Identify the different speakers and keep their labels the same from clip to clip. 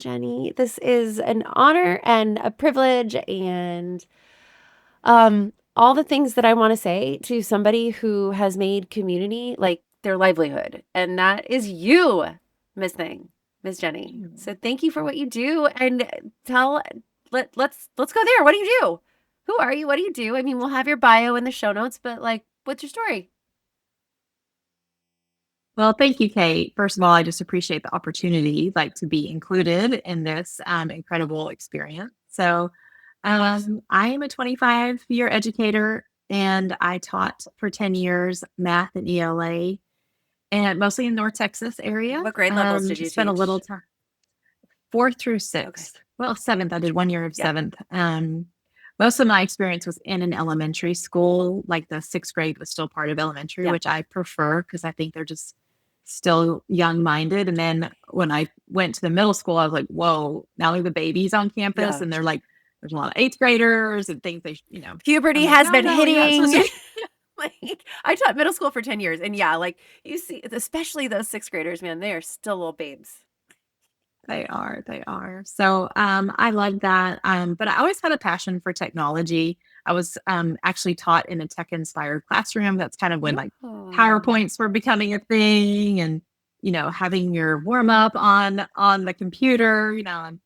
Speaker 1: Jeni. This is an honor and a privilege and all the things that I want to say to somebody who has made community like their livelihood. And that is you, Miss Jeni. So thank you for what you do and let's go there. What do you do? Who are you? What do you do? I mean, we'll have your bio in the show notes, but like, what's your story?
Speaker 2: Well, thank you, Kate. First of all, I just appreciate the opportunity, like to be included in this incredible experience. I am a 25-year educator, and I taught for 10 years math and ELA, and mostly in North Texas area.
Speaker 1: What grade levels did you
Speaker 2: Spent a little
Speaker 1: teach?
Speaker 2: time, fourth through
Speaker 1: Okay.
Speaker 2: sixth. Well, seventh. I did 1 year of
Speaker 1: Yeah.
Speaker 2: seventh. Most of my experience was in an elementary school. Like the sixth grade was still part of elementary,
Speaker 1: Yeah.
Speaker 2: which I prefer because I think they're just still young minded. And then when I went to the middle school, I was like, whoa, now we have the babies on campus
Speaker 1: Yeah.
Speaker 2: and they're like, there's a lot of eighth graders and things
Speaker 1: Puberty
Speaker 2: I'm like,
Speaker 1: has
Speaker 2: no,
Speaker 1: been
Speaker 2: no, you're not supposed
Speaker 1: hitting.
Speaker 2: to.
Speaker 1: Like I taught middle school for 10 years and yeah, like you see, especially those sixth graders, man, they are still little babes.
Speaker 2: They are. So I love that. But I always had a passion for technology. I was actually taught in a tech inspired classroom. That's kind of when like
Speaker 1: Oh.
Speaker 2: PowerPoints were becoming a thing and having your warm up on the computer. I'm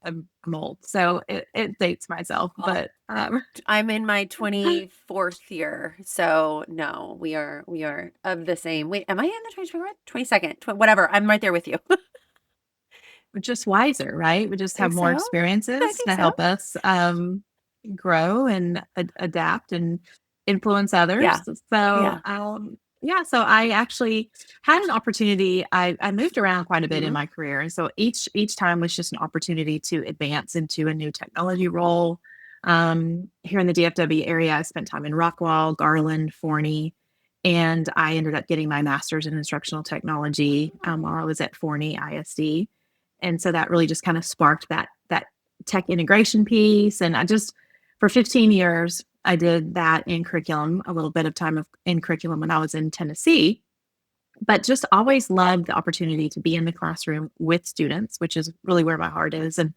Speaker 2: old, so it dates myself. But
Speaker 1: I'm in my 24th year. So no, we are of the same. Wait, am I in the 24th? 22nd? Whatever. I'm right there with you.
Speaker 2: we're just wiser, right? We just have
Speaker 1: Think
Speaker 2: more
Speaker 1: so? I
Speaker 2: experiences
Speaker 1: think
Speaker 2: to
Speaker 1: so.
Speaker 2: help us grow and adapt and influence
Speaker 1: Yeah.
Speaker 2: others. So,
Speaker 1: Yeah.
Speaker 2: yeah, so I actually had an opportunity. I moved around quite a bit in
Speaker 1: Hmm.
Speaker 2: my career, and so each time was just an opportunity to advance into a new technology role. Here in the DFW area, I spent time in Rockwall, Garland, Forney, and I ended up getting my master's in instructional technology while I was at Forney ISD. And so that really just kind of sparked that tech integration piece. And I just for 15 years I did that in curriculum, a little bit of time in curriculum when I was in Tennessee, but just always loved the opportunity to be in the classroom with students, which is really where my heart is, and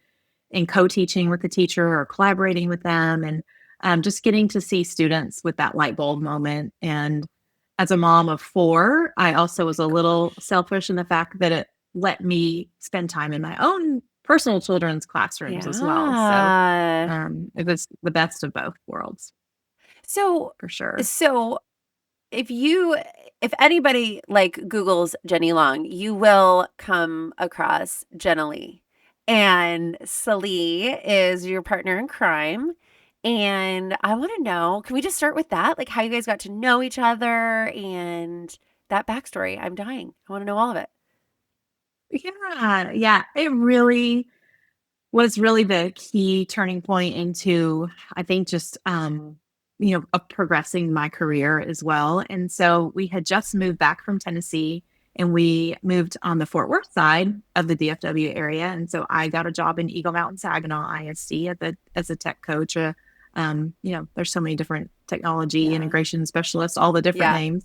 Speaker 2: co-teaching with the teacher or collaborating with them, and just getting to see students with that light bulb moment. And as a mom of four, I also was a little selfish in the fact that it let me spend time in my own personal children's classrooms as well. So
Speaker 1: Yeah.
Speaker 2: it was the best of both worlds
Speaker 1: So,
Speaker 2: for sure.
Speaker 1: so if you, if anybody like Google's Jeni Long, you will come across Jenallee. And Sallee is your partner in crime. And I want to know, can we just start with that? Like how you guys got to know each other and that backstory. I'm dying. I want to know all of it.
Speaker 2: Yeah, it really was really the key turning point into, I think, just of progressing my career as well. And so we had just moved back from Tennessee, and we moved on the Fort Worth side of the DFW area. And so I got a job in Eagle Mountain Saginaw ISD as a tech coach. There's so many different technology
Speaker 1: Yeah.
Speaker 2: integration specialists, all the different
Speaker 1: Yeah.
Speaker 2: names.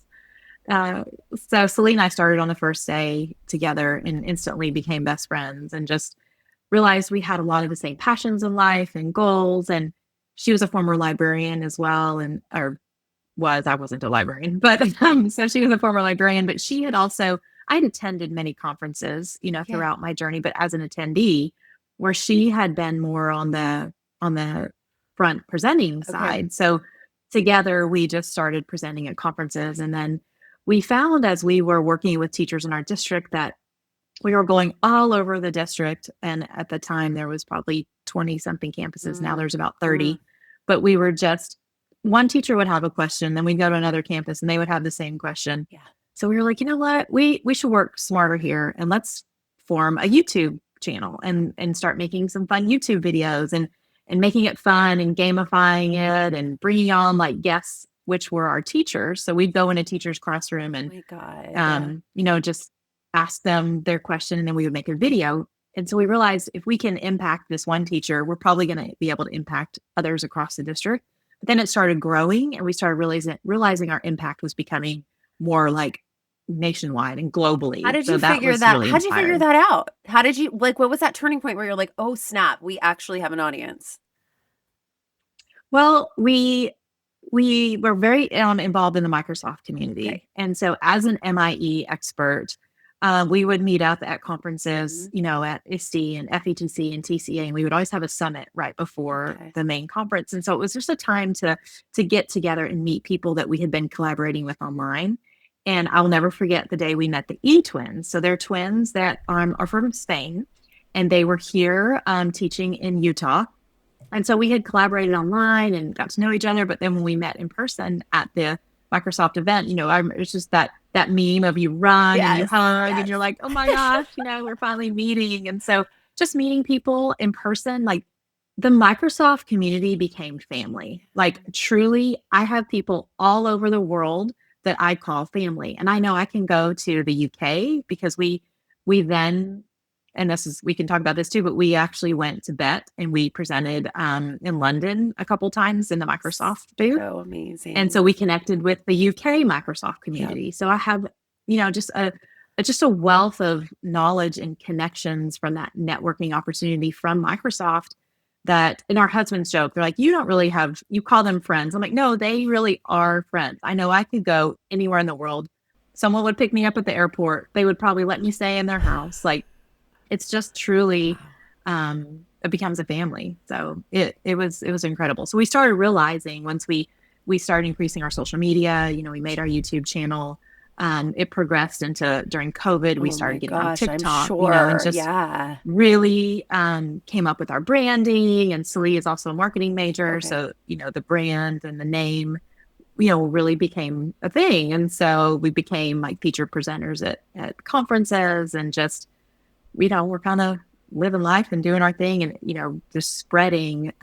Speaker 2: So Sallee and I started on the first day together and instantly became best friends, and just realized we had a lot of the same passions in life and goals. And she was a former librarian as well, I wasn't a librarian, but so she was a former librarian, but I had attended many conferences,
Speaker 1: Yeah.
Speaker 2: throughout my journey, but as an attendee, where she had been more on the front presenting
Speaker 1: Okay.
Speaker 2: side. So together we just started presenting at conferences. And then we found, as we were working with teachers in our district, that we were going all over the district. And at the time, there was probably 20 something campuses. Now
Speaker 1: Mm.
Speaker 2: there's about
Speaker 1: Mm.
Speaker 2: 30. But we were just, one teacher would have a question, then we'd go to another campus and they would have the same question.
Speaker 1: Yeah.
Speaker 2: So we were like, you know what? We should work smarter here, and let's form a YouTube channel and start making some fun YouTube videos, and making it fun and gamifying it and bringing on like guests, which were our teachers. So we'd go in a teacher's classroom
Speaker 1: Oh
Speaker 2: and
Speaker 1: my God.
Speaker 2: just ask them their question, and then we would make a video. And so we realized if we can impact this one teacher, we're probably going to be able to impact others across the district. But then it started growing, and we started realizing our impact was becoming more like nationwide and globally. So that was really
Speaker 1: How'd you figure
Speaker 2: inspiring.
Speaker 1: that out? How did you like what was that turning point where you're like, "Oh snap, we actually have an audience."
Speaker 2: Well, we were very involved in the Microsoft community,
Speaker 1: Okay.
Speaker 2: and so as an MIE expert, we would meet up at conferences,
Speaker 1: Mhm.
Speaker 2: at ISTE and FETC and TCA, and we would always have a summit right before
Speaker 1: Okay.
Speaker 2: the main conference. And so it was just a time to get together and meet people that we had been collaborating with online. And I'll never forget the day we met the E twins. So they're twins that are from Spain, and they were here teaching in Utah, and so we had collaborated online and got to know each other. But then when we met in person at the Microsoft event, it's just that meme of you run and you
Speaker 1: Yes.
Speaker 2: hug and
Speaker 1: Yes.
Speaker 2: you're like, oh my gosh, we're finally meeting. And so just meeting people in person, like the Microsoft community became family. Like truly, I have people all over the world that I call family. And I know I can go to the UK because we then, and this is, we can talk about this too, but we actually went to Bet and we presented in London a couple times in the Microsoft booth.
Speaker 1: So
Speaker 2: And so
Speaker 1: amazing.
Speaker 2: we connected with the UK Microsoft
Speaker 1: Yep.
Speaker 2: community. So I have, just a wealth of knowledge and connections from that networking opportunity from Microsoft. That, in our husbands joke, they're like, you don't really have, you call them friends. I'm like, no, they really are friends. I know I could go anywhere in the world. Someone would pick me up at the airport. They would probably let me stay in their house. Like, it's just truly,
Speaker 1: Wow.
Speaker 2: it becomes a family. So it was incredible. So we started realizing once we started increasing our social media, we made our YouTube channel. It progressed into, during COVID, we
Speaker 1: Oh my
Speaker 2: started getting on
Speaker 1: gosh, I'm
Speaker 2: TikTok, and
Speaker 1: sure.
Speaker 2: just
Speaker 1: Yeah.
Speaker 2: really came up with our branding. And Sallee is also a marketing major.
Speaker 1: Okay.
Speaker 2: So, the brand and the name, really became a thing. And so we became like featured presenters at conferences, and just, we're kind of living life and doing our thing, and, just spreading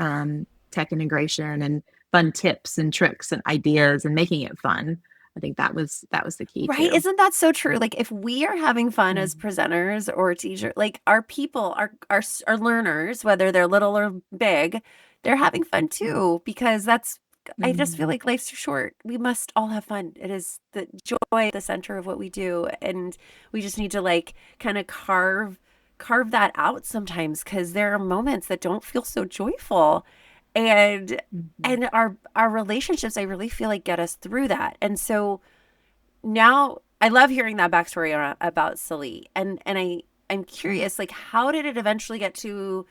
Speaker 2: tech integration and fun tips and tricks and ideas and making it fun. I think that was the key
Speaker 1: Right?
Speaker 2: too.
Speaker 1: Isn't that so true? Like if we are having fun as
Speaker 2: Mhm.
Speaker 1: presenters or teacher, like our people, our learners, whether they're little or big, they're having fun too because that's I just feel
Speaker 2: Mhm.
Speaker 1: like life's too short. We must all have fun. It is the joy at the center of what we do, and we just need to like kind of carve that out sometimes because there are moments that don't feel so joyful. And
Speaker 2: Mhm.
Speaker 1: and our relationships, I really feel like get us through that. And so now I love hearing that backstory about Sallee, and I'm curious, like, how did it eventually get to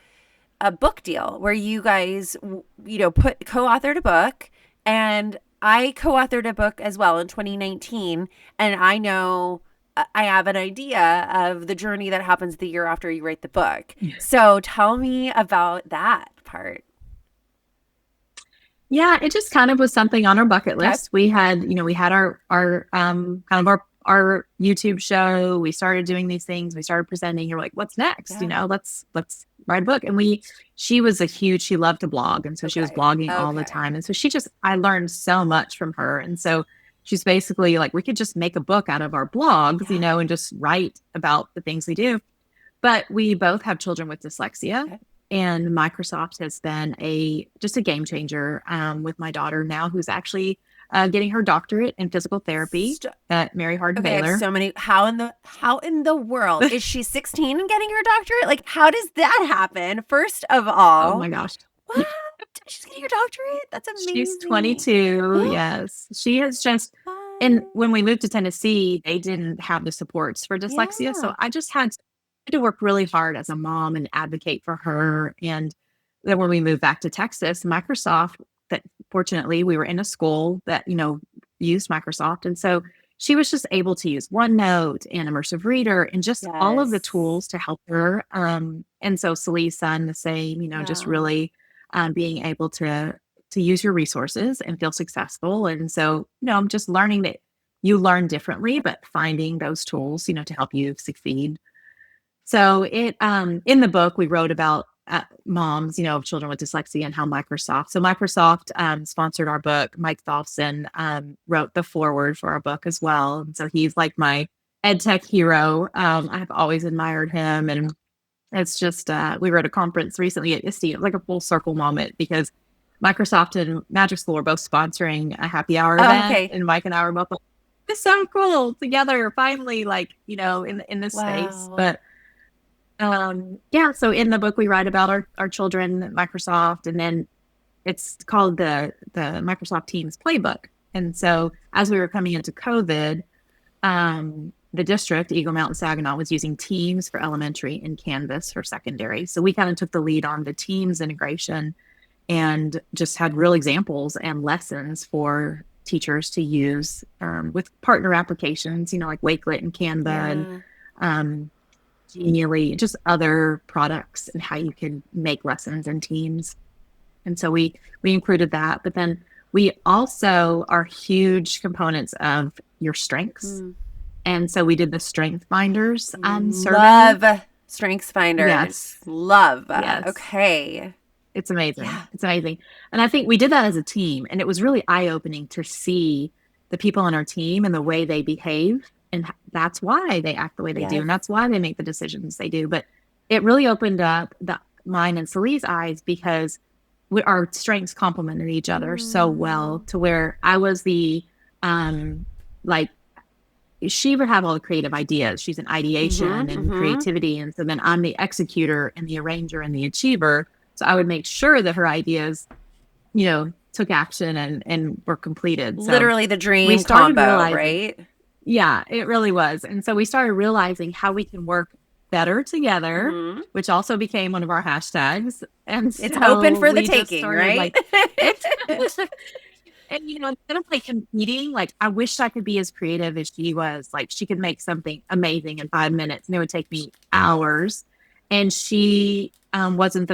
Speaker 1: a book deal where you guys, put co-authored a book, and I co-authored a book as well in 2019, and I know I have an idea of the journey that happens the year after you write the book. So tell me about that part.
Speaker 2: Yeah, it just kind of was something on our bucket
Speaker 1: Okay.
Speaker 2: list. We had our kind of our YouTube show. We started doing these things. We started presenting. You're like, what's next?
Speaker 1: Yeah.
Speaker 2: Let's write a book. And she loved to blog, and so she was
Speaker 1: Okay.
Speaker 2: blogging all the
Speaker 1: Okay.
Speaker 2: time. And so I learned so much from her. And so she's basically like, we could just make a book out of our blogs,
Speaker 1: Yeah.
Speaker 2: and just write about the things we do. But we both have children with dyslexia,
Speaker 1: Okay.
Speaker 2: and Microsoft has been just a game changer with my daughter now, who's actually getting her doctorate in physical therapy
Speaker 1: St-
Speaker 2: at Mary Hardin
Speaker 1: Okay, I have
Speaker 2: Baylor.
Speaker 1: so many. How in the world is she 16 and getting her doctorate? Like, how does that happen? First of
Speaker 2: Oh
Speaker 1: all,
Speaker 2: my gosh.
Speaker 1: what? She's getting her doctorate? That's
Speaker 2: She's
Speaker 1: amazing.
Speaker 2: 22. Yes. She has just, and
Speaker 1: What?
Speaker 2: when we moved to Tennessee, they didn't have the supports for dyslexia. So
Speaker 1: Yeah.
Speaker 2: I just had to work really hard as a mom and advocate for her. And then when we moved back to Texas, Microsoft, that fortunately we were in a school that, used Microsoft. And so she was just able to use OneNote and Immersive Reader and just all of the
Speaker 1: Yes.
Speaker 2: tools to help her. And so Sally's son, the same, just
Speaker 1: Wow.
Speaker 2: really being able to use your resources and feel successful. And so, I'm just learning that you learn differently, but finding those tools, to help you succeed. So in the book, we wrote about moms, of children with dyslexia, and how Microsoft sponsored our book. Mike Tholfsen wrote the foreword for our book as well. And so he's like my ed tech hero. I've always admired him. And it's just, we were at a conference recently at ISTE. It was like a full circle moment because Microsoft and Magic School are both sponsoring a happy hour
Speaker 1: Oh,
Speaker 2: event,
Speaker 1: okay.
Speaker 2: and Mike and I were both like, it's so cool together finally, like, in this space.
Speaker 1: Wow.
Speaker 2: But yeah, so in the book we write about our children at Microsoft, and then it's called the Microsoft Teams Playbook. And so as we were coming into COVID, the district, Eagle Mountain Saginaw, was using Teams for elementary and Canvas for secondary. So we kind of took the lead on the Teams integration and just had real examples and lessons for teachers to use with partner applications, like Wakelet and Canva and
Speaker 1: Yeah.
Speaker 2: um, Jenallee, just other products and how you can make lessons in Teams. And so we included that, but then we also are huge components of your strengths.
Speaker 1: Mm.
Speaker 2: And so we did the strength finders survey.
Speaker 1: Love Strengths
Speaker 2: Yes,
Speaker 1: Finders. Love.
Speaker 2: yes.
Speaker 1: Okay.
Speaker 2: It's amazing.
Speaker 1: Yeah.
Speaker 2: It's amazing. And I think we did that as a team, and it was really eye-opening to see the people on our team and the way they behave. And that's why they act the way they do.
Speaker 1: Yes.
Speaker 2: And that's why they make the decisions they do. But it really opened up mine and Sallee's eyes because our strengths complemented each other so well
Speaker 1: Mm.
Speaker 2: to where I was like, she would have all the creative ideas. She's an ideation and
Speaker 1: Mm-hmm.
Speaker 2: creativity. And so then I'm the executor and the arranger and the achiever. So I would make sure that her ideas, took action and were completed. So
Speaker 1: Literally the
Speaker 2: we
Speaker 1: dream
Speaker 2: started
Speaker 1: combo,
Speaker 2: realizing,
Speaker 1: right?
Speaker 2: yeah, it really was. And so we started realizing how we can work better together,
Speaker 1: Mm-hmm.
Speaker 2: which also became one of our hashtags. And
Speaker 1: It's open
Speaker 2: so
Speaker 1: for the
Speaker 2: we just
Speaker 1: taking,
Speaker 2: started
Speaker 1: right?
Speaker 2: like, it's, and instead of like competing, like I wish I could be as creative as she was. Like she could make something amazing in 5 minutes, and it would take me hours. And she wasn't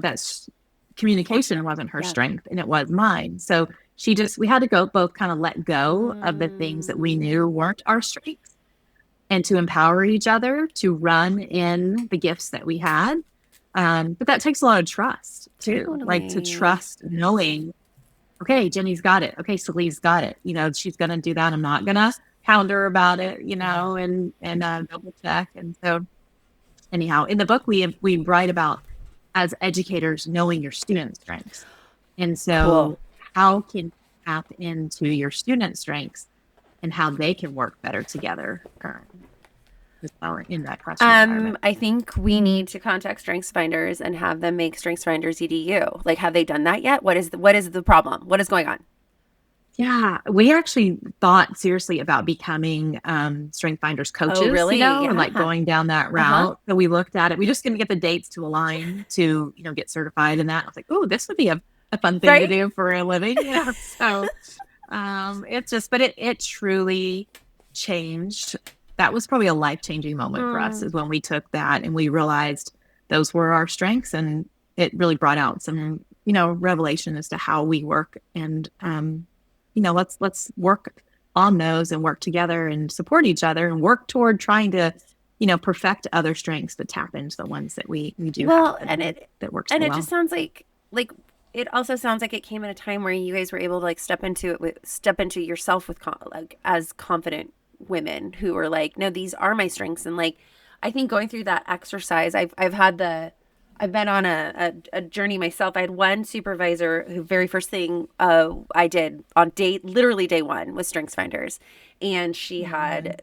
Speaker 2: that's communication wasn't her
Speaker 1: Yeah.
Speaker 2: strength, and it was mine. So we had to go both kind of let go of the things that we
Speaker 1: Mm.
Speaker 2: knew weren't our strengths, and to empower each other to run in the gifts that we had. But that takes a lot of trust too, like to
Speaker 1: Totally.
Speaker 2: trust knowing, okay, Jenny's got it. Okay, Sallee's got it. She's gonna do that. I'm not gonna hound her about it, and double check. And so anyhow, in the book we write about as educators knowing your student strengths. And
Speaker 1: Cool.
Speaker 2: so how can you tap into your student strengths and how they can work better together as well in that classroom environment.
Speaker 1: I think we need to contact Strengths Finders and have them make Strengths Finders EDU. Like, have they done that yet? What is the problem? What is going on?
Speaker 2: Yeah, we actually thought seriously about becoming strength finders
Speaker 1: Oh,
Speaker 2: coaches,
Speaker 1: really?
Speaker 2: and like
Speaker 1: Yeah.
Speaker 2: going down that
Speaker 1: Uh-huh.
Speaker 2: route. So we looked at it. We just couldn't get the dates to align to, get certified in that. I was like, oh, this would be a fun thing to
Speaker 1: Right?
Speaker 2: do for a living. So it's just, but it truly changed. That was probably a life-changing moment for us,
Speaker 1: Mm.
Speaker 2: is when we took that and we realized those were our strengths, and it really brought out some, revelation as to how we work. And let's work on those and work together and support each other and work toward trying to, perfect other strengths, but tap into the ones that we do have
Speaker 1: Well, and it
Speaker 2: that work so
Speaker 1: and it just
Speaker 2: well.
Speaker 1: sounds like it also sounds like it came at a time where you guys were able to like step into yourself with like as confident women who were like, no, these are my strengths. And like, I think going through that exercise, I've been on a journey myself. I had one supervisor who very first thing I did on literally day one was Strengths Finders. And she
Speaker 2: Mm-hmm.
Speaker 1: had,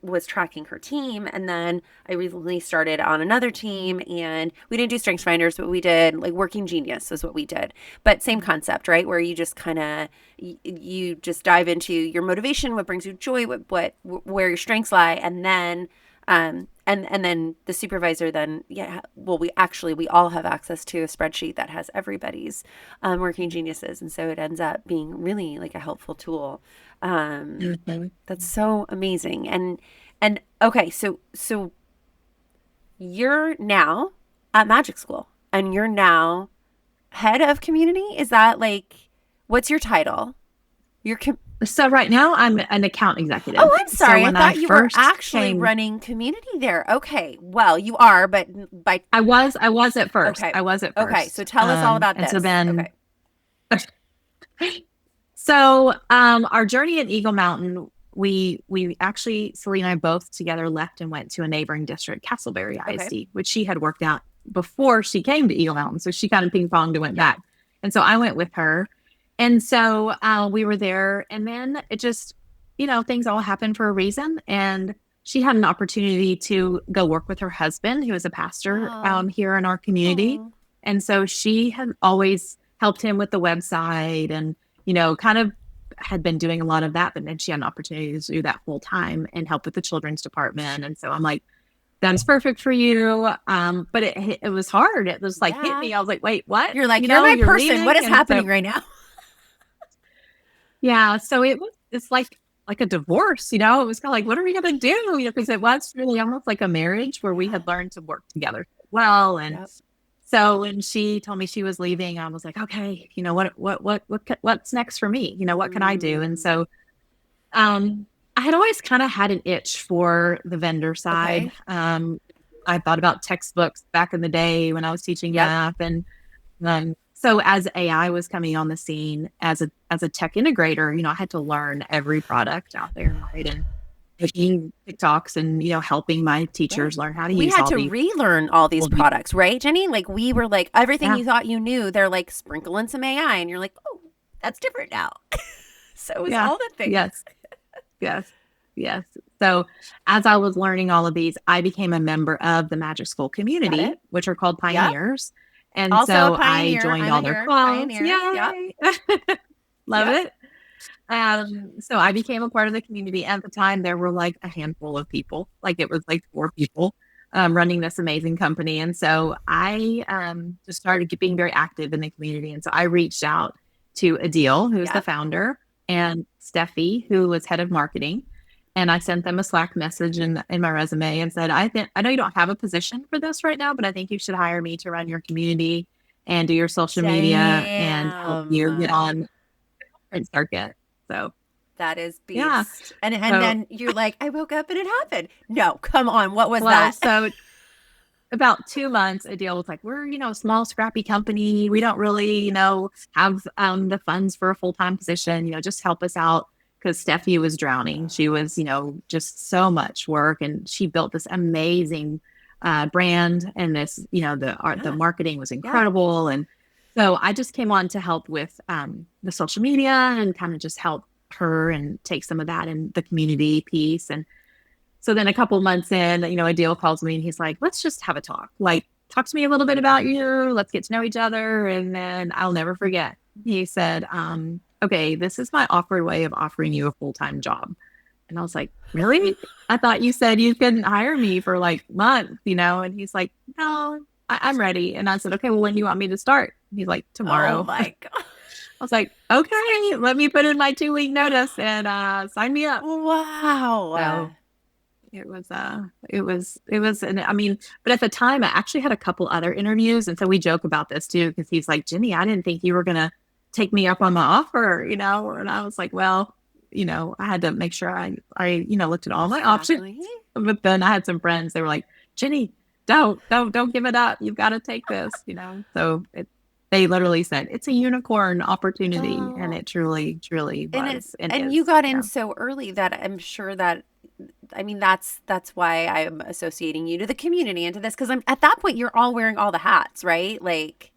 Speaker 1: was tracking her team. And then I recently started on another team and we didn't do Strengths Finders, but we did like Working Genius is what we did. But same concept, right? Where you just kind of, you just dive into your motivation, what brings you joy, where your strengths lie. And then and then the supervisor then we all have access to a spreadsheet that has everybody's working geniuses, and so it ends up being really like a helpful tool.
Speaker 2: Mm-hmm.
Speaker 1: That's so amazing. And okay, so you're now at Magic School and you're now head of community. Is that like, what's your title? You're
Speaker 2: So right now I'm an account executive.
Speaker 1: Oh, I'm
Speaker 2: So
Speaker 1: sorry. I
Speaker 2: when I
Speaker 1: thought you were
Speaker 2: first
Speaker 1: actually
Speaker 2: came,
Speaker 1: running community there. Okay. Well, you are, but by
Speaker 2: I was at first.
Speaker 1: okay.
Speaker 2: I was at
Speaker 1: Okay. So
Speaker 2: first.
Speaker 1: tell us all about
Speaker 2: And so
Speaker 1: this.
Speaker 2: then
Speaker 1: Okay.
Speaker 2: our journey at Eagle Mountain, we actually, Sallee and I both together left and went to a neighboring district, Castleberry
Speaker 1: Okay.
Speaker 2: ISD, which she had worked out before she came to Eagle Mountain. So she kind of ping ponged and went
Speaker 1: Yeah.
Speaker 2: back. And so I went with her. And so we were there, and then it just things all happen for a reason. And she had an opportunity to go work with her husband, who is a pastor
Speaker 1: Oh,
Speaker 2: here in our community.
Speaker 1: oh,
Speaker 2: And so she had always helped him with the website and, kind of had been doing a lot of that. But then she had an opportunity to do that full time and help with the children's department. And so I'm like, that's perfect for you. But it was hard. It was like hit
Speaker 1: yeah.
Speaker 2: me. I was like, wait, what?
Speaker 1: You're like, you're my
Speaker 2: You're
Speaker 1: person. What
Speaker 2: leaving.
Speaker 1: is
Speaker 2: And so
Speaker 1: happening right now?
Speaker 2: yeah, so it's like a divorce, it was kind of like, what are we gonna do? Because it was really almost like a marriage where we
Speaker 1: Yeah.
Speaker 2: had learned to work together well. And
Speaker 1: Yep.
Speaker 2: so when she told me she was leaving, I was like, okay, what's next for me? What can I do? And
Speaker 1: Mm,
Speaker 2: so um I had always kind of had an itch for the vendor side.
Speaker 1: okay.
Speaker 2: I thought about textbooks back in the day when I was teaching
Speaker 1: Yep.
Speaker 2: math. And so as AI was coming on the scene as a tech integrator, I had to learn every product out there, right? And making TikToks and helping my
Speaker 1: Right.
Speaker 2: teachers learn how to
Speaker 1: We
Speaker 2: use
Speaker 1: had
Speaker 2: all
Speaker 1: to
Speaker 2: these.
Speaker 1: relearn all these products, right, Jenny? Like we were like everything
Speaker 2: Yeah,
Speaker 1: you thought you knew, they're like sprinkling some AI and you're like, "Oh, that's different now." So it was
Speaker 2: yeah,
Speaker 1: all the things.
Speaker 2: yes, yes, yes. So as I was learning all of these, I became a member of the Magic School
Speaker 1: Got
Speaker 2: community,
Speaker 1: it.
Speaker 2: which are called
Speaker 1: Yep.
Speaker 2: Pioneers. And
Speaker 1: Also a
Speaker 2: so I
Speaker 1: pioneer.
Speaker 2: joined
Speaker 1: I'm
Speaker 2: all
Speaker 1: a
Speaker 2: their
Speaker 1: your
Speaker 2: clubs.
Speaker 1: pioneer. Yep.
Speaker 2: Yay! Love
Speaker 1: Yep.
Speaker 2: it. So I became a part of the community. At the time, there were like a handful of people, like it was like four people running this amazing company. And so I just started being very active in the community. And so I reached out to Adil, who's the
Speaker 1: Yep.
Speaker 2: founder, and Steffi, who was head of marketing. And I sent them a Slack message in my resume and said, I know you don't have a position for this right now, but I think you should hire me to run your community and do your social media and help you get
Speaker 1: Damn.
Speaker 2: on print circuit. So
Speaker 1: That is
Speaker 2: yeah.
Speaker 1: beast. And
Speaker 2: So
Speaker 1: then you're like, I woke up and it happened. No, come on. What was
Speaker 2: well,
Speaker 1: that?
Speaker 2: so about 2 months, a deal was like, we're, a small scrappy company. We don't really, have the funds for a full-time position, just help us out. Because Steffi was drowning. She was, just so much work. And she built this amazing brand. And this, the
Speaker 1: Yeah.
Speaker 2: marketing was
Speaker 1: Yeah.
Speaker 2: incredible. And so I just came on to help with the social media and kind of just help her and take some of that in the community piece. And so then a couple months in, Adil calls me and he's like, let's just have a talk. Like, talk to me a little bit about you. Let's get to know each other. And then I'll never forget. He said, okay, this is my offered way of offering you a full-time job. And I was like, really? I thought you said you couldn't hire me for like months, And he's like, no, I'm ready. And I said, okay, well, when do you want me to start? He's like,
Speaker 1: Oh
Speaker 2: tomorrow. I
Speaker 1: my God.
Speaker 2: was like, okay, let me put in my 2-week notice and sign me up.
Speaker 1: Wow.
Speaker 2: So and I mean, but at the time I actually had a couple other interviews. And so we joke about this too, because he's like, Jenny, I didn't think you were going to take me up on my offer, And I was like, well, I had to make sure I looked at all my options.
Speaker 1: Exactly.
Speaker 2: But then I had some friends, they were like, Jenny, don't give it up. You've got to take this. So they literally said it's a unicorn opportunity. And
Speaker 1: Well,
Speaker 2: it truly, truly
Speaker 1: and
Speaker 2: was and
Speaker 1: you
Speaker 2: is.
Speaker 1: got in
Speaker 2: Yeah.
Speaker 1: so early that I'm sure that I mean that's why I'm associating you to the community and to this because I'm at that point you're all wearing all the hats, right? Like,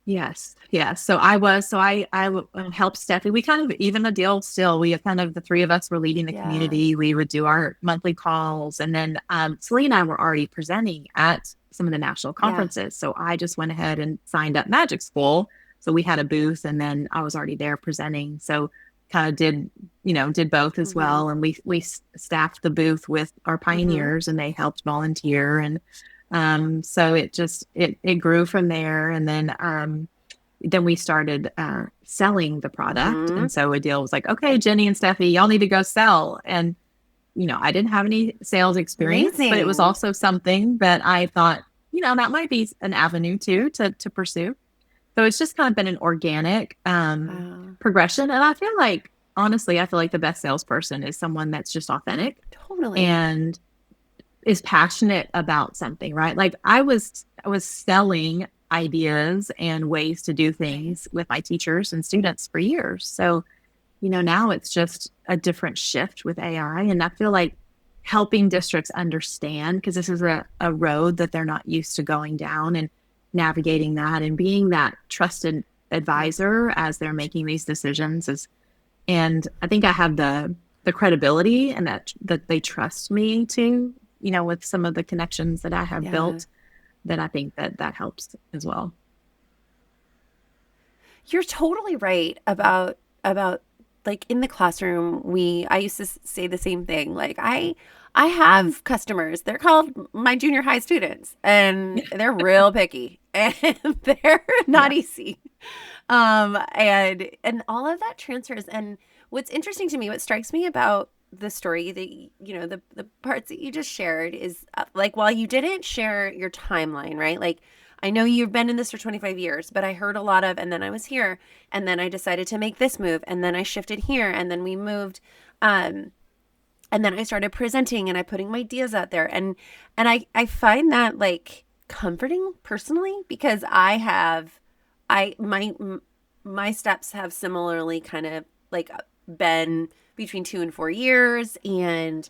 Speaker 2: Yes, yes. So I helped Stephanie. We kind of even a deal still. We have kind of the three of us were leading the
Speaker 1: yeah,
Speaker 2: community. We would do our monthly calls, and then Sallee and I were already presenting at some of the national
Speaker 1: yeah.
Speaker 2: conferences. So I just went ahead and signed up Magic School. So we had a booth, and then I was already there presenting. So kind of did both as
Speaker 1: Mm-hmm.
Speaker 2: well, and we staffed the booth with our
Speaker 1: Mm-hmm.
Speaker 2: pioneers, and they helped volunteer and so it grew from there. And then we started selling the product.
Speaker 1: Mm-hmm.
Speaker 2: And so Adil was like, okay, Jenny and Steffi, y'all need to go sell. And, I didn't have any sales experience, but it was
Speaker 1: Amazing.
Speaker 2: also something that I thought, that might be an avenue too to pursue. So it's just kind of been an organic
Speaker 1: Wow.
Speaker 2: progression. And honestly, I feel like the best salesperson is someone that's just authentic
Speaker 1: Totally.
Speaker 2: and is passionate about something, right? Like I was selling ideas and ways to do
Speaker 1: Right.
Speaker 2: things with my teachers and students for years. So, now it's just a different shift with AI. And I feel like helping districts understand, because this is a road that they're not used to going down and navigating that and being that trusted
Speaker 1: Yep.
Speaker 2: advisor as they're making these decisions And I think I have the credibility and that they trust me to, with some of the connections that I have
Speaker 1: Yeah.
Speaker 2: built, that I think that helps as well.
Speaker 1: You're totally right about like in the classroom we I used to say the same thing. Like I have customers. They're called my junior high students and they're real picky and they're not
Speaker 2: Yeah.
Speaker 1: easy. And all of that transfers. And what's interesting to me, what strikes me about the story that the parts that you just shared is like while you didn't share your timeline, right? Like I know you've been in this for 25 years, but I heard a lot of, and then I was here, and then I decided to make this move, and then I shifted here, and then we moved, um, and then I started presenting and I putting my ideas out there, and I find that like comforting personally because I my steps have similarly kind of like been between 2 and 4 years, and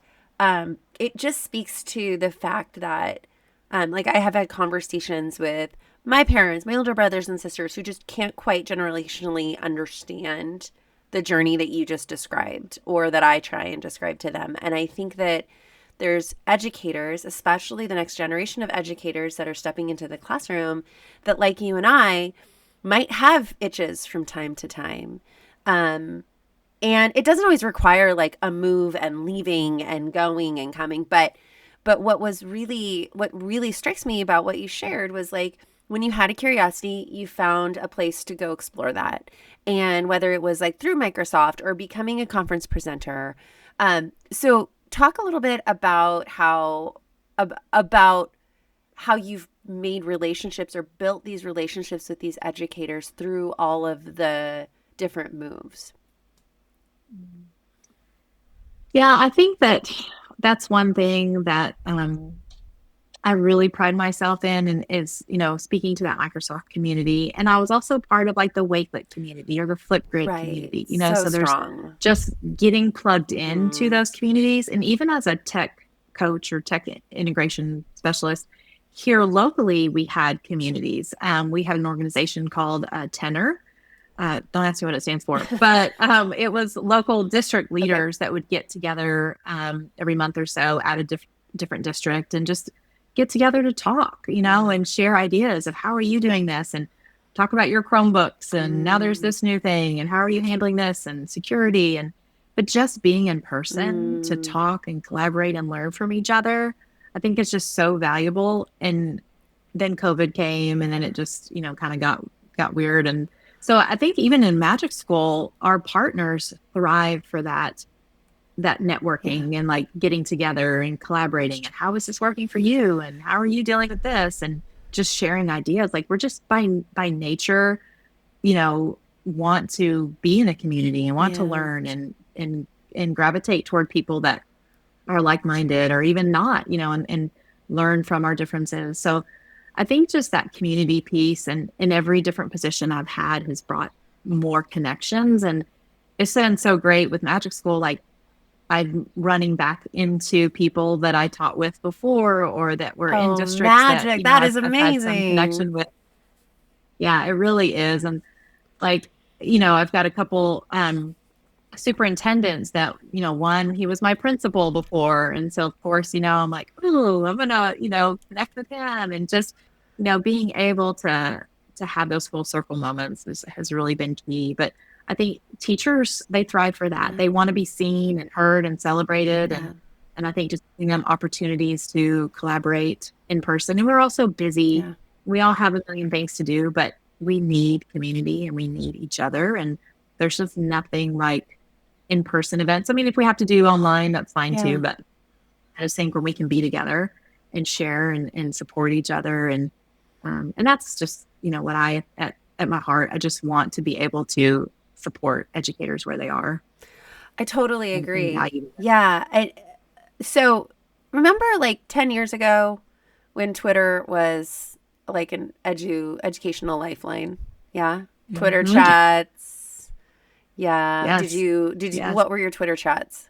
Speaker 1: it just speaks to the fact that like I have had conversations with my parents, my older brothers and sisters who just can't quite generationally understand the journey that you just described or that I try and describe to them. And I think that there's educators, especially the next generation of educators that are stepping into the classroom, that, like you and I, might have itches from time to time. Um, and it doesn't always require like a move and leaving and going and coming, but what really strikes me about what you shared was like when you had a curiosity, you found a place to go explore that. And whether it was like through Microsoft or becoming a conference presenter. So talk a little bit about about how you've made relationships or built these relationships with these educators through all of the different moves.
Speaker 2: Yeah, I think that's one thing that I really pride myself in, and is, speaking to that Microsoft community. And I was also part of like the Wakelet community or the Flipgrid
Speaker 1: Right.
Speaker 2: community,
Speaker 1: So
Speaker 2: so there's
Speaker 1: strong.
Speaker 2: just getting plugged into
Speaker 1: Mm-hmm.
Speaker 2: those communities. And even as a tech coach or tech integration specialist here locally, we had communities. We had an organization called Tenor. Don't ask me what it stands for, but it was local district
Speaker 1: Okay.
Speaker 2: leaders that would get together every month or so at a different district and just get together to talk,
Speaker 1: Yeah.
Speaker 2: and share ideas of how are you doing this, and talk about your Chromebooks, and now there's
Speaker 1: Mm.
Speaker 2: this new thing, and how are you handling this, and security, and but just being in person to
Speaker 1: Mm.
Speaker 2: talk and collaborate and learn from each other, I think it's just so valuable. And then COVID came, and then it just, kind of got weird. And so I think even in Magic School, our partners thrive for that
Speaker 1: Yeah.
Speaker 2: networking and like getting together and collaborating. And how is this working for you? And how are you dealing with this? And just sharing ideas. Like we're just by nature, want to be in a community and want to
Speaker 1: Yeah.
Speaker 2: learn and gravitate toward people that are like-minded or even not, and learn from our differences. So I think just that community piece, and in every different position I've had, has brought more connections. And it's been so great with Magic School. Like I'm running back into people that I taught with before, or that were in
Speaker 1: Oh,
Speaker 2: districts that,
Speaker 1: magic. That is
Speaker 2: I've had some
Speaker 1: amazing.
Speaker 2: connection with. Yeah, it really is. And like, I've got a couple superintendents that, one, he was my principal before. And so of course, I'm like, oh, I'm gonna, connect with him. And just, being able to have those full circle moments has really been key. But I think teachers, they thrive for that.
Speaker 1: Yeah.
Speaker 2: They want to be seen and heard and celebrated.
Speaker 1: Yeah.
Speaker 2: And I think just giving them opportunities to collaborate in person. And we're also busy.
Speaker 1: Yeah.
Speaker 2: We all have a million things to do, but we need community and we need each other. And there's just nothing like in-person events. I mean, if we have to do online, that's fine too.
Speaker 1: Yeah.
Speaker 2: But I just think when we can be together and share and support each other, and that's just, what at my heart, I just want to be able to support educators where they are,
Speaker 1: I totally
Speaker 2: and
Speaker 1: agree.
Speaker 2: value them.
Speaker 1: Yeah. So remember like 10 years ago when Twitter was like an educational lifeline? Yeah. Twitter
Speaker 2: Mhm.
Speaker 1: chats. Yeah.
Speaker 2: Yes.
Speaker 1: Did you,
Speaker 2: Yes.
Speaker 1: what were your Twitter chats?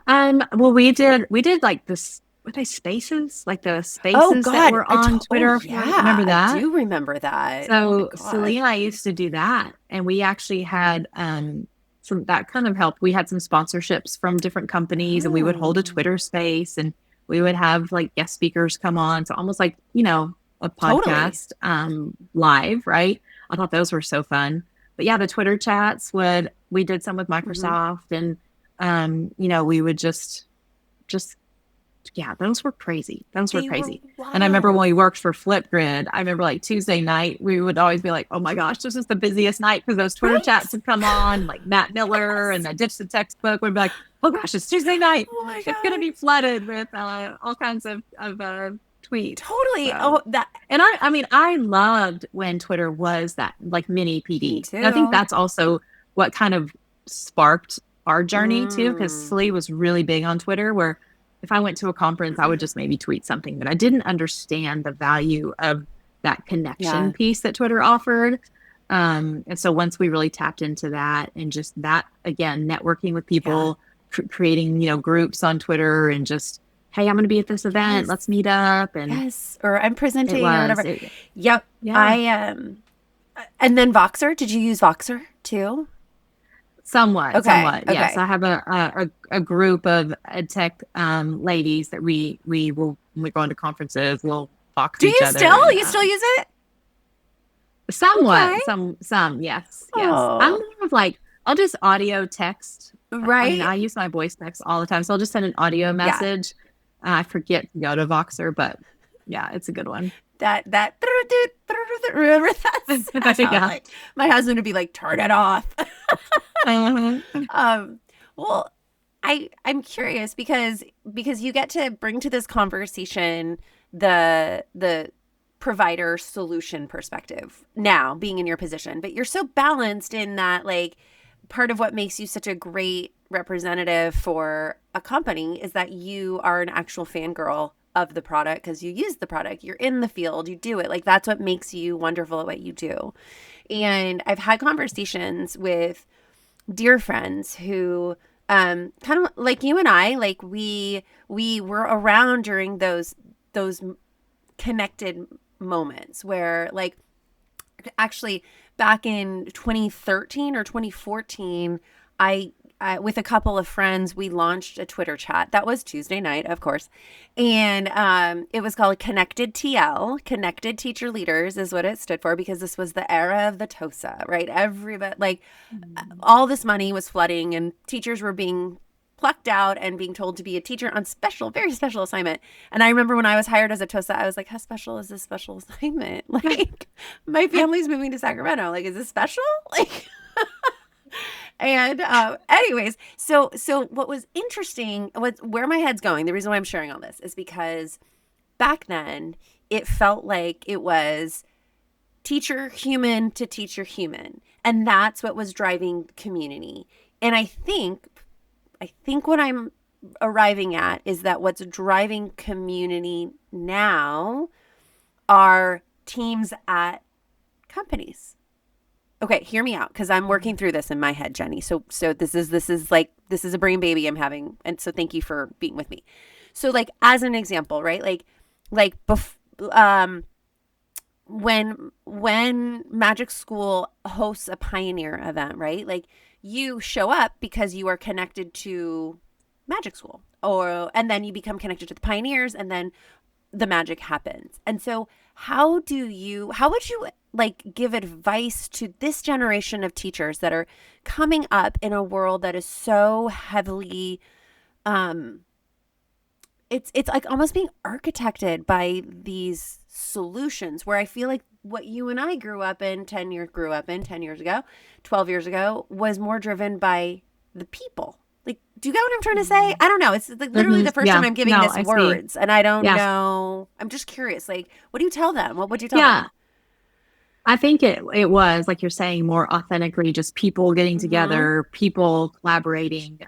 Speaker 2: Well, we did like this. were they spaces? Like the
Speaker 1: Oh
Speaker 2: spaces that
Speaker 1: God.
Speaker 2: were on
Speaker 1: Oh
Speaker 2: Twitter for,
Speaker 1: yeah,
Speaker 2: remember
Speaker 1: I
Speaker 2: that?
Speaker 1: do remember that. Oh my
Speaker 2: So Sallee
Speaker 1: God.
Speaker 2: and I used to do that, and we actually had some that kind of helped. We had some sponsorships from different companies, and we would hold a
Speaker 1: Oh,
Speaker 2: Twitter space, and we would have like guest speakers come on. So almost like, you know, a
Speaker 1: totally.
Speaker 2: podcast live, right? I thought those were so fun. But yeah, the Twitter chats would we did some with
Speaker 1: Hmm.
Speaker 2: Microsoft, and you know, we would just yeah, those were crazy. Those were
Speaker 1: They were
Speaker 2: crazy. And I remember when
Speaker 1: wild.
Speaker 2: we worked for Flipgrid, I remember like Tuesday night, we would always be like, oh my gosh, this is the busiest night because those Twitter chats
Speaker 1: Right?
Speaker 2: would come on, like Matt Miller and
Speaker 1: Yes.
Speaker 2: the Ditch the Textbook would be like, oh gosh, it's Tuesday night.
Speaker 1: Oh my
Speaker 2: It's going to
Speaker 1: God.
Speaker 2: be flooded with all kinds of tweets.
Speaker 1: Totally.
Speaker 2: So,
Speaker 1: Oh, that
Speaker 2: and I mean, I loved when Twitter was that like mini
Speaker 1: me
Speaker 2: PD. And I think
Speaker 1: too.
Speaker 2: that's also what kind of sparked our journey too, because
Speaker 1: Mm.
Speaker 2: Slee was really big on Twitter, where if I went to a conference, I would just maybe tweet something, but I didn't understand the value of that connection
Speaker 1: Yeah.
Speaker 2: piece that Twitter offered. And so once we really tapped into that and just that, again, networking with
Speaker 1: Yeah.
Speaker 2: people, creating, you know, groups on Twitter and just, hey, I'm going to be at this event.
Speaker 1: Yes.
Speaker 2: Let's meet up. And
Speaker 1: Yes. Or I'm
Speaker 2: it
Speaker 1: presenting or
Speaker 2: was,
Speaker 1: whatever. Yep.
Speaker 2: yeah,
Speaker 1: I and then Voxer. Did you use Voxer too? Okay.
Speaker 2: somewhat. Yes.
Speaker 1: Okay.
Speaker 2: I have a group of ed tech ladies that we will, when we go into conferences, we'll box
Speaker 1: Do
Speaker 2: each
Speaker 1: you
Speaker 2: other.
Speaker 1: still?
Speaker 2: And
Speaker 1: You still use it? Okay.
Speaker 2: somewhat, yes, yes. I'm
Speaker 1: Oh,
Speaker 2: more of like, I'll just audio text. I mean,
Speaker 1: right?
Speaker 2: I use my voice text all the time, so I'll just send an audio
Speaker 1: Yeah.
Speaker 2: message. I forget to go to Voxer, but yeah, it's a good one.
Speaker 1: That remember that's how
Speaker 2: Yeah.
Speaker 1: like my husband would be like, turn it off.
Speaker 2: Uh-huh.
Speaker 1: um, well, I'm curious because you get to bring to this conversation the provider solution perspective now being in your position, but you're so balanced in that like part of what makes you such a great representative for a company is that you are an actual fangirl of the product because you use the product, you're in the field, you do it. Like that's what makes you wonderful at what you do. And I've had conversations with dear friends who kind of like you and I, like we were around during those connected moments where like actually back in 2013 or 2014 I with a couple of friends we launched a Twitter chat that was Tuesday night of course and it was called Connected TL. Connected Teacher Leaders is what it stood for because this was the era of the TOSA, right? Everybody like all this money was flooding and teachers were being plucked out and being told to be a teacher on special, very special assignment. And I remember when I was hired as a TOSA, I was like, how special is this special assignment? Like, my family's moving to Sacramento. Like, is this special? Like, and anyways, so what was interesting, was where my head's going, the reason why I'm sharing all this is because back then it felt like it was teacher human to teacher human. And that's what was driving community. And I think what I'm arriving at is that what's driving community now are teams at companies. Okay, hear me out because I'm working through this in my head, Jenny. So this is a brain baby I'm having, and so thank you for being with me. So like as an example, right? Um when Magic School hosts a pioneer event, right? Like you show up because you are connected to Magic School, or and then you become connected to the pioneers, and then the magic happens. And so, how would you like give advice to this generation of teachers that are coming up in a world that is so heavily um it's like almost being architected by these solutions where I feel like what you and I grew up in 10 years ago, 12 years ago was more driven by the people. Like, do you get what I'm trying to say? I don't know. It's like literally
Speaker 2: Hmm.
Speaker 1: the first time
Speaker 2: Yeah.
Speaker 1: I'm giving
Speaker 2: No,
Speaker 1: this
Speaker 2: I see.
Speaker 1: words and I don't
Speaker 2: Yeah.
Speaker 1: know. I'm just curious. Like, what do you tell them? What would you tell
Speaker 2: Yeah.
Speaker 1: them?
Speaker 2: I think it was like you're saying more authentically just people getting
Speaker 1: Mm-hmm.
Speaker 2: together, people collaborating,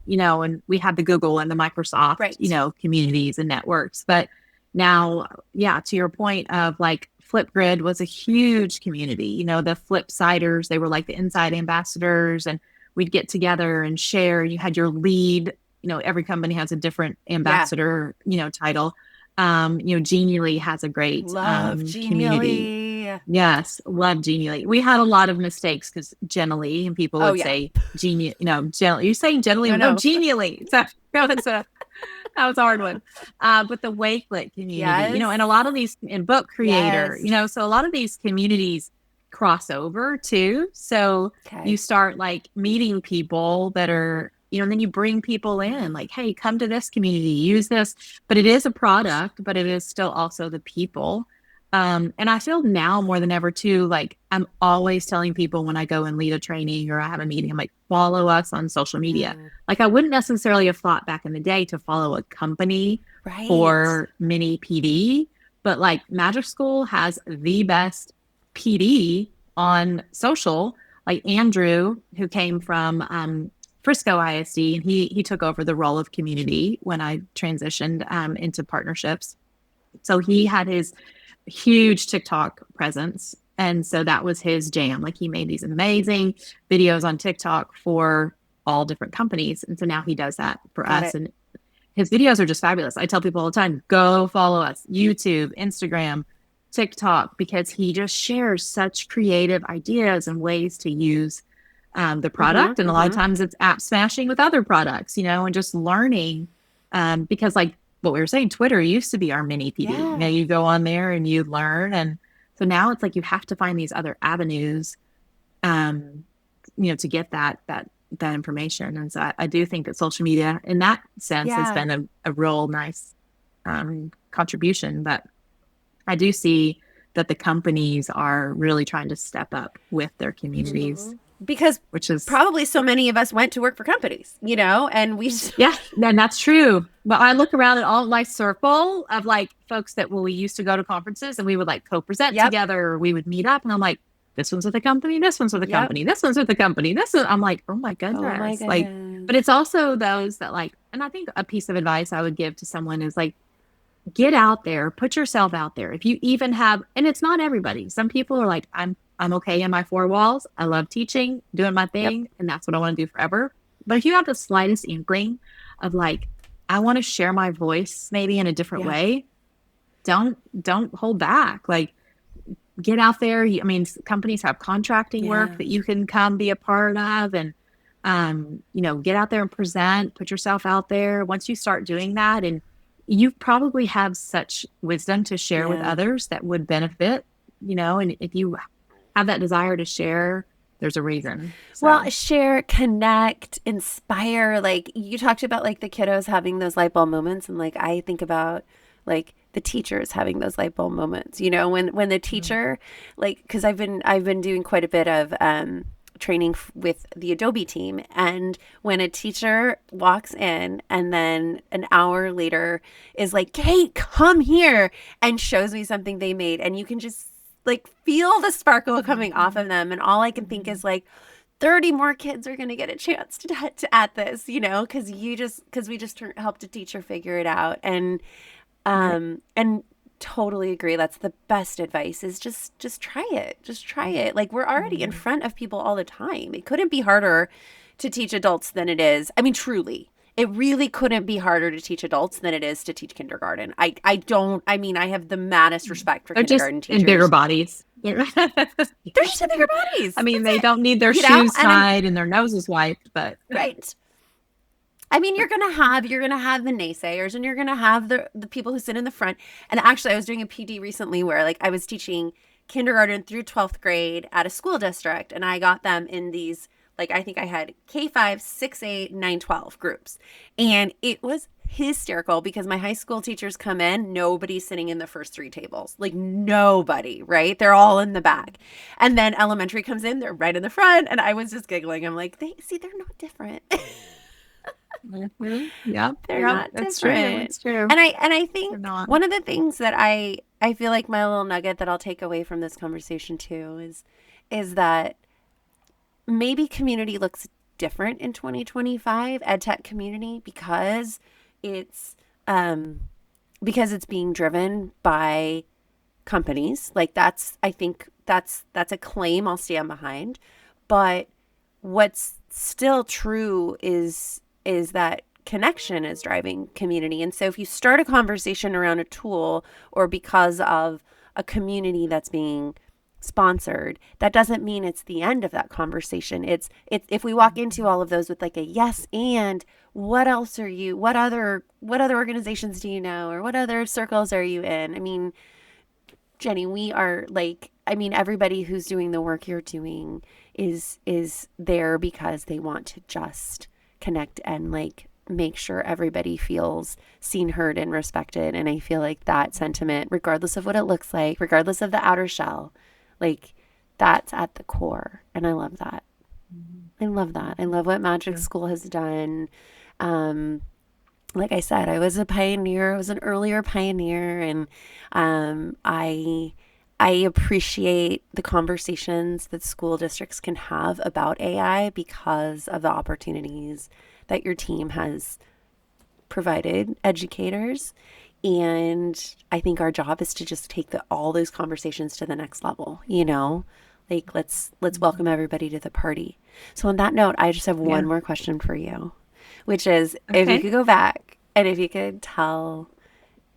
Speaker 2: you know, and we had the Google and the Microsoft, you
Speaker 1: Right.
Speaker 2: know, communities and networks. But now, yeah, to your point of like Flipgrid was a huge community, you know, the Flipsiders, they were like the inside ambassadors and we'd get together and share. You had your lead every company has a different
Speaker 1: Yeah.
Speaker 2: ambassador, title. Jenallee has a great
Speaker 1: Love
Speaker 2: community.
Speaker 1: Jenallee.
Speaker 2: Yes, love Jenallee. We had a lot of mistakes because Jenallee, and people
Speaker 1: Oh
Speaker 2: would
Speaker 1: yeah.
Speaker 2: say Genie, you're saying
Speaker 1: No,
Speaker 2: Jenallee, no,
Speaker 1: no.
Speaker 2: Jenallee. So that was a hard one. But the Wakelet community,
Speaker 1: Yes.
Speaker 2: and a lot of these in book creator,
Speaker 1: Yes.
Speaker 2: so a lot of these communities cross over too. So you
Speaker 1: Okay.
Speaker 2: start like meeting people that are, and then you bring people in like, hey, come to this community, use this. But it is a product, but it is still also the people. And I feel now more than ever too, like I'm always telling people when I go and lead a training or I have a meeting, I'm like, follow us on social media.
Speaker 1: Yeah.
Speaker 2: Like I wouldn't necessarily have thought back in the day to follow a company
Speaker 1: Right.
Speaker 2: for mini PD, but like Magic School has the best PD on social. Like Andrew, who came from Frisco ISD, and he took over the role of community when I transitioned into partnerships. So he had his huge TikTok presence. And so that was his jam. Like he made these amazing videos on TikTok for all different companies. And so now he does that for
Speaker 1: Got
Speaker 2: us.
Speaker 1: it.
Speaker 2: And his videos are just fabulous. I tell people all the time, go follow us, YouTube, Instagram, TikTok, because he just shares such creative ideas and ways to use the
Speaker 1: Mm-hmm.
Speaker 2: product. And a lot of
Speaker 1: Mm-hmm.
Speaker 2: times it's app smashing with other products, and just learning. Because like what we were saying, Twitter used to be our mini PD.
Speaker 1: Yeah.
Speaker 2: You go on there and you learn. And so now it's like you have to find these other avenues, um, to get that information. And so I do think that social media in that sense has
Speaker 1: Yeah.
Speaker 2: been a real nice contribution. But I do see that the companies are really trying to step up with their communities,
Speaker 1: Mm-hmm. Because
Speaker 2: which is,
Speaker 1: probably so many of us went to work for companies, and we
Speaker 2: yeah, then that's true. But I look around at all my circle of like folks that we used to go to conferences and we would like co-present
Speaker 1: Yep.
Speaker 2: together, or we would meet up, and I'm like, this one's with the company, this one's with the
Speaker 1: Yep.
Speaker 2: company, this one's with the company, this one. I'm like, oh my
Speaker 1: Oh my
Speaker 2: goodness. Like, but
Speaker 1: goodness.
Speaker 2: it's also those that like, and I think a piece of advice I would give to someone is like, get out there, put yourself out there. If you even have, and it's not everybody. Some people are like, I'm okay in my four walls. I love teaching, doing my
Speaker 1: Yep.
Speaker 2: thing, and that's what I want to do forever. But if you have the slightest inkling of like, I want to share my voice maybe in a different
Speaker 1: Yeah.
Speaker 2: way, don't hold back. Like get out there. I mean, companies have contracting work
Speaker 1: Yeah.
Speaker 2: that you can come be a part of, and get out there and present, put yourself out there. Once you start doing that, and you probably have such wisdom to share with
Speaker 1: Yeah.
Speaker 2: others that would benefit, and if you have that desire to share, there's a reason.
Speaker 1: Well,
Speaker 2: So,
Speaker 1: share, connect, inspire. Like you talked about like the kiddos having those light bulb moments, and like I think about like the teachers having those light bulb moments. When the teacher, like, because I've been doing quite a bit of training with the Adobe team, and when a teacher walks in and then an hour later is like, "Kate, come here," and shows me something they made, and you can just like feel the sparkle coming off of them, and all I can think is like 30 more kids are going to get a chance to at this, because we just helped a teacher figure it out.
Speaker 2: right.
Speaker 1: And totally agree. That's the best advice is just try it. Just try it. Like we're already in
Speaker 2: Mhm.
Speaker 1: front of people all the time. It couldn't be harder to teach adults than it is. I mean, truly. It really couldn't be harder to teach adults than it is to teach kindergarten. I mean, I have the maddest respect for
Speaker 2: They're just
Speaker 1: kindergarten
Speaker 2: in bigger
Speaker 1: teachers.
Speaker 2: bodies.
Speaker 1: They're just in bigger
Speaker 2: I
Speaker 1: bodies.
Speaker 2: mean,
Speaker 1: That's
Speaker 2: they
Speaker 1: it.
Speaker 2: don't need their shoes
Speaker 1: And I'm
Speaker 2: tied and their noses wiped, but
Speaker 1: right. I mean, you're gonna have the naysayers, and you're gonna have the people who sit in the front. And actually, I was doing a PD recently where like I was teaching kindergarten through 12th grade at a school district, and I got them in these, like, I think I had K5, 6, 8, 9, 12 groups, and it was hysterical because my high school teachers come in, nobody's sitting in the first three tables, like nobody, right? They're all in the back, and then elementary comes in, they're right in the front, and I was just giggling. I'm like, they're not different.
Speaker 2: mhm. Yep,
Speaker 1: They're
Speaker 2: yep,
Speaker 1: not
Speaker 2: that's true.
Speaker 1: different.
Speaker 2: It's true.
Speaker 1: And I
Speaker 2: They're
Speaker 1: think
Speaker 2: not.
Speaker 1: one of the things that I feel like my little nugget that I'll take away from this conversation too is that maybe community looks different in 2025, ed tech community, it's um because it's being driven by companies. Like that's I think that's a claim I'll stand behind. But what's still true is that connection is driving community. And so if you start a conversation around a tool or because of a community that's being sponsored, that doesn't mean it's the end of that conversation. It's if we walk into all of those with like a yes and what else are you what other organizations do you know or what other circles are you in? I mean, Jenny, we are like, I mean, everybody who's doing the work you're doing is there because they want to just connect and like make sure everybody feels seen, heard, and respected. And I feel like that sentiment, regardless of what it looks like, regardless of the outer shell, like that's at the core. And I love that. I love that. I love what Magic
Speaker 2: Sure.
Speaker 1: School has done. Um, like I said, I was a pioneer. I was an earlier pioneer, and I appreciate the conversations that school districts can have about AI because of the opportunities that your team has provided educators. And I think our job is to just take all those conversations to the next level, you know? Like let's welcome everybody to the party. So on that note, I just have one
Speaker 2: Yeah.
Speaker 1: more question for you, which is if you
Speaker 2: Okay.
Speaker 1: could go back and if you could tell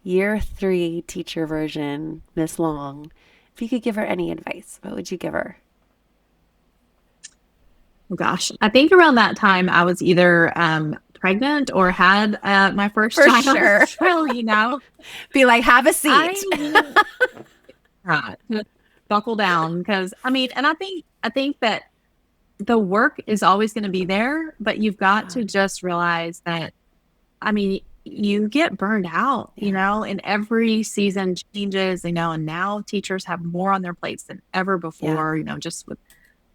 Speaker 1: year 3 teacher version, Miss Long, if you could give her any advice, what would you give her?
Speaker 2: Oh gosh. I think around that time I was either pregnant or had my first
Speaker 1: For
Speaker 2: child.
Speaker 1: sure.
Speaker 2: So, you know,
Speaker 1: Be like, have a
Speaker 2: I
Speaker 1: seat.
Speaker 2: really to buckle down because I mean, and I think that the work is always going to be there, but you've got
Speaker 1: Yeah.
Speaker 2: to just realize that I mean, you get burned out, you
Speaker 1: Yeah.
Speaker 2: know, and every season changes, you know, and now teachers have more on their plates than ever
Speaker 1: Yeah.
Speaker 2: before, you know, just with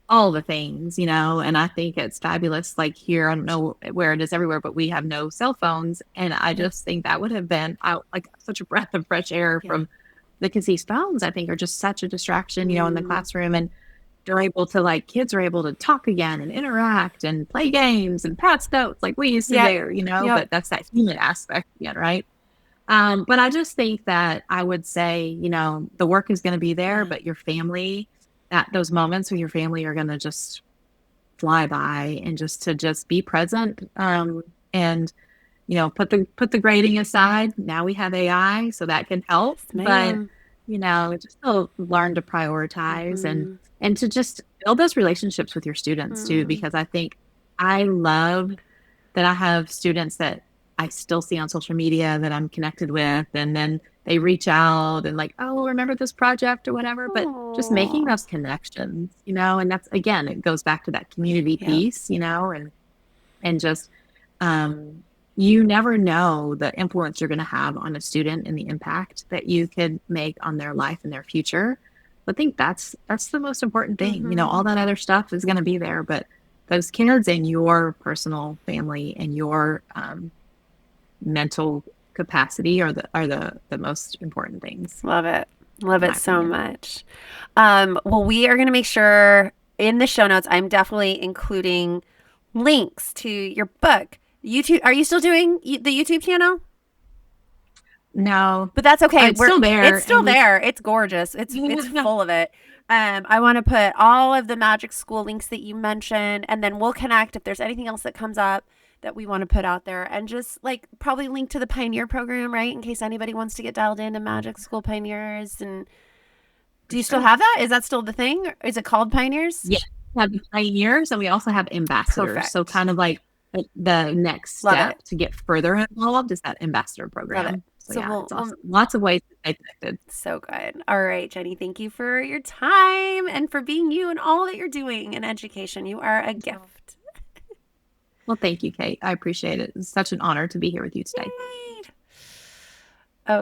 Speaker 2: all the things, you know, and I think it's fabulous. Like here, I don't know where it is everywhere, but we have no cell phones. And I
Speaker 1: Yeah.
Speaker 2: just think that would have been like such a breath of fresh air
Speaker 1: Yeah.
Speaker 2: from because these phones, I think, are just such a distraction, you know, in the
Speaker 1: Mm,
Speaker 2: classroom. And they're able to like kids are able to talk again and interact and play games and pass notes like we used to
Speaker 1: yep.
Speaker 2: there, you know,
Speaker 1: Yep.
Speaker 2: but that's that human aspect again, right? But I just think that I would say, you know, the work is going to be there,
Speaker 1: Yeah.
Speaker 2: but your family, that those moments with your family are going to just fly by and just to just be present. And you know, put the grading aside. Now we have AI, so that can help.
Speaker 1: Yes,
Speaker 2: But
Speaker 1: ma'am.
Speaker 2: you know, just to learn to prioritize
Speaker 1: Mm-hmm.
Speaker 2: and to just build those relationships with your students too,
Speaker 1: Mm,
Speaker 2: because I think I love that I have students that I still see on social media that I'm connected with, and then they reach out and like, oh, remember this project or whatever. But just making
Speaker 1: oh.
Speaker 2: those connections, you know, and that's again, it goes back to that community
Speaker 1: Yep.
Speaker 2: piece, you know, and just um, you never know the influence you're going to have on a student and the impact that you could make on their life and their future. I think that's the most important thing. You know,
Speaker 1: Mm-hmm.
Speaker 2: all that other stuff is going to be there, but those kids and your personal family and your mental capacity are the most important things,
Speaker 1: Love it. Love
Speaker 2: in
Speaker 1: it
Speaker 2: my
Speaker 1: so
Speaker 2: opinion.
Speaker 1: much. Well, we are going to make sure in the show notes, I'm definitely including links to your book. YouTube, are you still doing the YouTube channel?
Speaker 2: No,
Speaker 1: But that's okay.
Speaker 2: it's
Speaker 1: We're
Speaker 2: still
Speaker 1: it's
Speaker 2: there,
Speaker 1: still
Speaker 2: and we.
Speaker 1: there. It's gorgeous. It's full of it. I want to put all of the Magic School links that you mentioned, and then we'll connect if there's anything else that comes up that we want to put out there, and just like probably link to the Pioneer program, right, in case anybody wants to get dialed into Magic School Pioneers. And
Speaker 2: For
Speaker 1: do you still
Speaker 2: sure.
Speaker 1: have that? Is that still the thing? Is it called Pioneers?
Speaker 2: Yeah, we have pioneers and we also have ambassadors. So
Speaker 1: Perfect.
Speaker 2: kind of like the next
Speaker 1: Love it.
Speaker 2: step to get further involved is that ambassador
Speaker 1: Love it.
Speaker 2: program. So
Speaker 1: So
Speaker 2: yeah,
Speaker 1: we'll,
Speaker 2: it's
Speaker 1: we'll
Speaker 2: awesome. Lots of ways to stay connected.
Speaker 1: so good. All right, Jenny, thank you for your time and for being you and all that you're doing in education. You are a gift.
Speaker 2: Well, thank you, Kate. I appreciate it. It's such an honor to be here with you today.
Speaker 1: Yay.